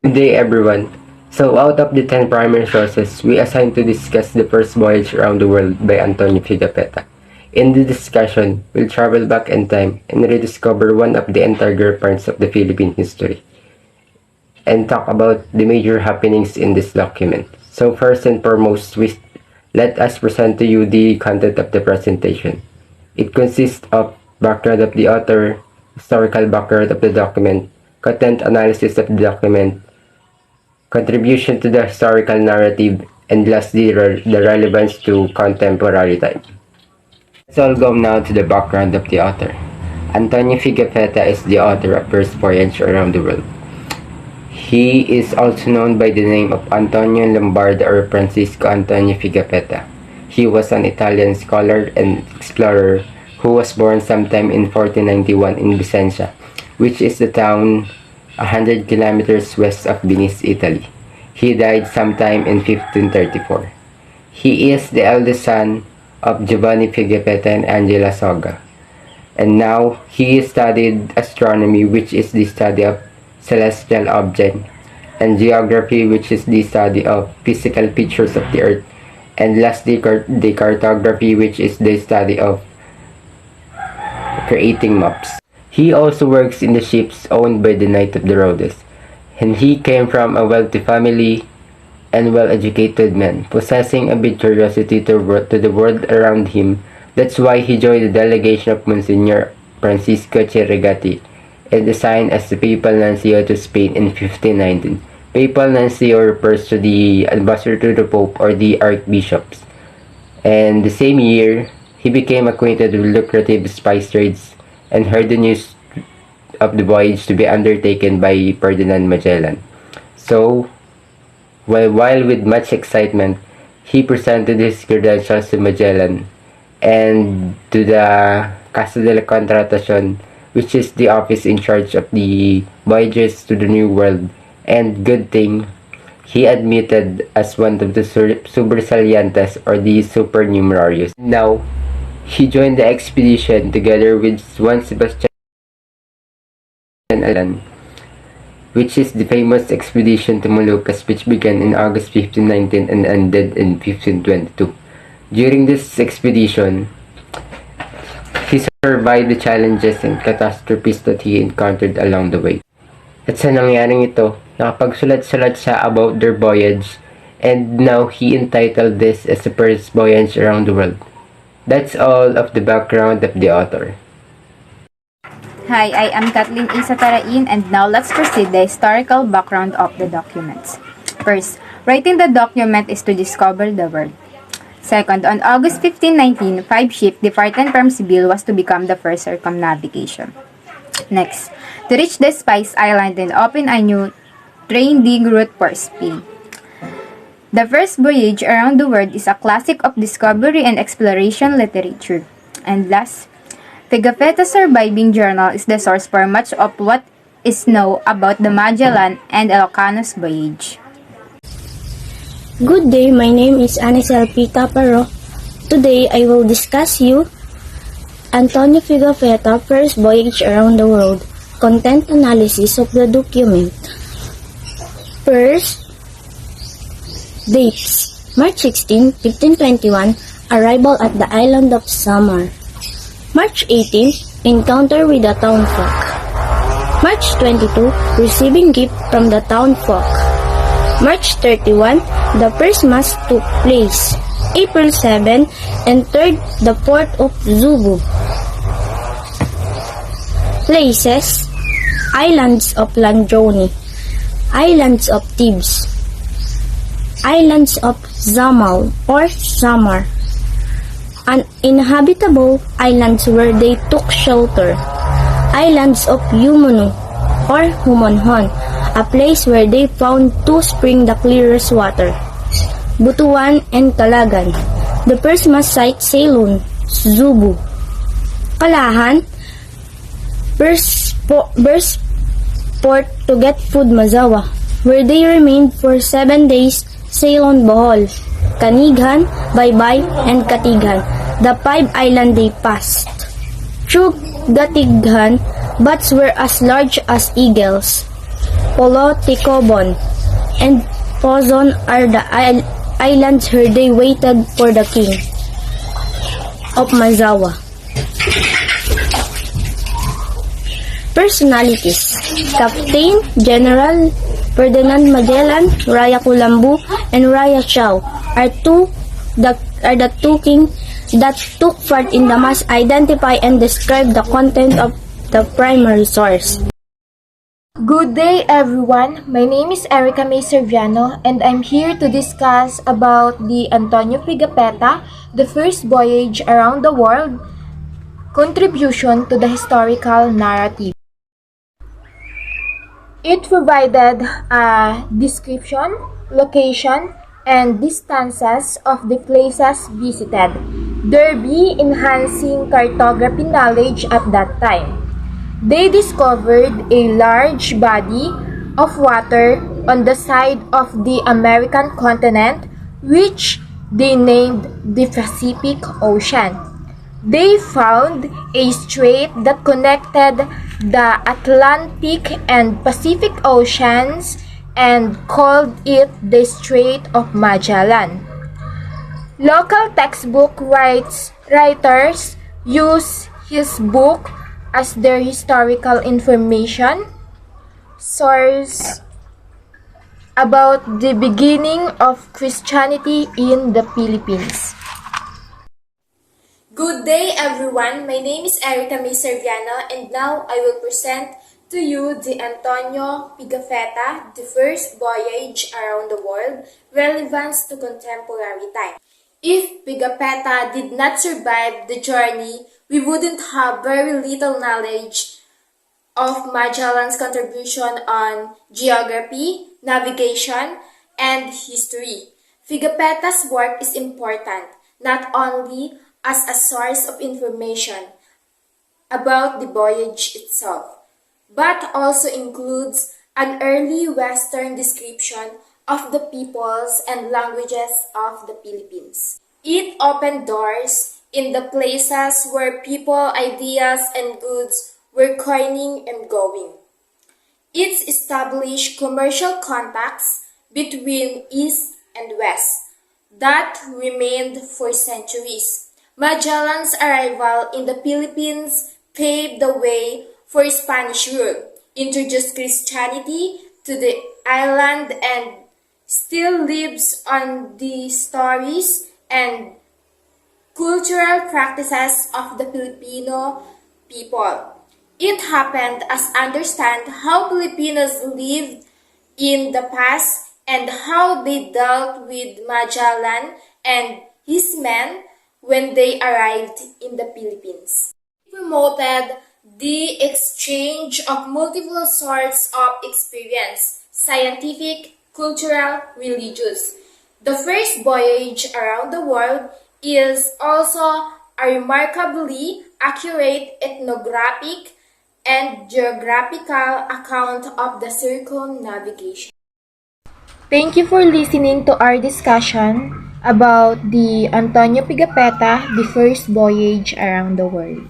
Good day, everyone. So, out of the 10 primary sources, we assigned to discuss the first voyage around the world by Antonio Pigafetta. In the discussion, we'll travel back in time and rediscover one of the integral parts of the Philippine history and talk about the major happenings in this document. So, first and foremost, let us present to you the content of the presentation. It consists of background of the author, historical background of the document, content analysis of the document, contribution to the historical narrative, and lastly, the relevance to contemporary time. Let's all go now to the background of the author. Antonio Pigafetta is the author of First Voyage Around the World. He is also known by the name of Antonio Lombardo or Francisco Antonio Pigafetta. He was an Italian scholar and explorer who was born sometime in 1491 in Vicenza, which is the town 100 kilometers west of Venice, Italy. He died sometime in 1534. He is the eldest son of Giovanni Pigafetta and Angela Soga. And now he studied astronomy, which is the study of celestial objects, and geography, which is the study of physical features of the earth, and lastly the cartography, which is the study of creating maps. He also works in the ships owned by the Knight of the Rhodes, and he came from a wealthy family and well-educated man, possessing a big curiosity to the world around him. That's why he joined the delegation of Monsignor Francisco Chirigati and assigned as the Papal Nuncio to Spain in 1519. Papal Nuncio refers to the ambassador to the Pope or the archbishops. And the same year, he became acquainted with lucrative spice trades and heard the news of the voyage to be undertaken by Ferdinand Magellan. So, while with much excitement, he presented his credentials to Magellan and to the Casa de la Contratación, which is the office in charge of the voyages to the New World, and good thing, he admitted as one of the supersalientes or the supernumeraries. Now, he joined the expedition together with Juan Sebastian Alan, which is the famous expedition to Moluccas, which began in August 1519 and ended in 1522. During this expedition, he survived the challenges and catastrophes that he encountered along the way. At sa nangyaring ito, nakapagsulat-sulat siya about their voyage, and now he entitled this as the first voyage around the world. That's all of the background of the author. Hi, I am Kathleen Isa Tarain, and now let's proceed the historical background of the documents. First, writing the document is to discover the world. Second, on August 1519, 5 ships departing from Seville was to become the first circumnavigation. Next, to reach the Spice Island and open a new train dig route for Spain. The first voyage around the world is a classic of discovery and exploration literature. And last, Pigafetta's surviving journal is the source for much of what is known about the Magellan and Elcano's voyage. Good day, my name is Anisel P. Caparo. Today, I will discuss you Antonio Pigafetta First Voyage Around the World, content analysis of the document. First, dates. March 16, 1521, arrival at the island of Samar. March 18, encounter with the townfolk. March 22, receiving gift from the townfolk. March 31, the first mass took place. April 7, entered the port of Zubu. Places: Islands of Landroni, Islands of Thebes, Islands of Zamal or Samar, uninhabitable islands where they took shelter, Islands of Yumunu or Humonhon, a place where they found 2 springs the clearest water, Butuan and Calagan. The first mass site Ceylon, Zubu. Kalahan, first port to get food Mazawa, where they remained for 7 days, Ceylon, Bohol, Kanighan, Baybay, and Katigan. The 5 island they passed. Through Gatighan, bats were as large as eagles. Poloticobon, and Pozon are the islands where they waited for the king of Mazawa. Personalities: Captain General Ferdinand Magellan, Raya Kulambu, and Raya Chao are the two kings that took part in the mass identify and describe the content of the primary source. Good day everyone, my name is Erica May Serviano and I'm here to discuss about the Antonio Pigafetta, the first voyage around the world, contribution to the historical narrative. It provided a description, location, and distances of the places visited, thereby enhancing cartography knowledge at that time. They discovered a large body of water on the side of the American continent, which they named the Pacific Ocean. They found a strait that connected the Atlantic and Pacific Oceans and called it the Strait of Magellan. Local textbook writers use his book as their historical information source about the beginning of Christianity in the Philippines. Good day everyone, my name is Erica May Serviano and now I will present to you the Antonio Pigafetta, the first voyage around the world, relevance to contemporary time. If Pigafetta did not survive the journey, we wouldn't have very little knowledge of Magellan's contribution on geography, navigation, and history. Pigafetta's work is important, not only as a source of information about the voyage itself, but also includes an early Western description of the peoples and languages of the Philippines. It opened doors in the places where people, ideas, and goods were coming and going. It established commercial contacts between East and West that remained for centuries. Magellan's arrival in the Philippines paved the way for Spanish rule, introduced Christianity to the island, and still lives on the stories and cultural practices of the Filipino people. It happened as understand how Filipinos lived in the past and how they dealt with Magellan and his men when they arrived in the Philippines. It promoted the exchange of multiple sorts of experience, scientific, cultural, religious. The first voyage around the world is also a remarkably accurate ethnographic and geographical account of the circumnavigation. Thank you for listening to our discussion about the Antonio Pigafetta, the first voyage around the world.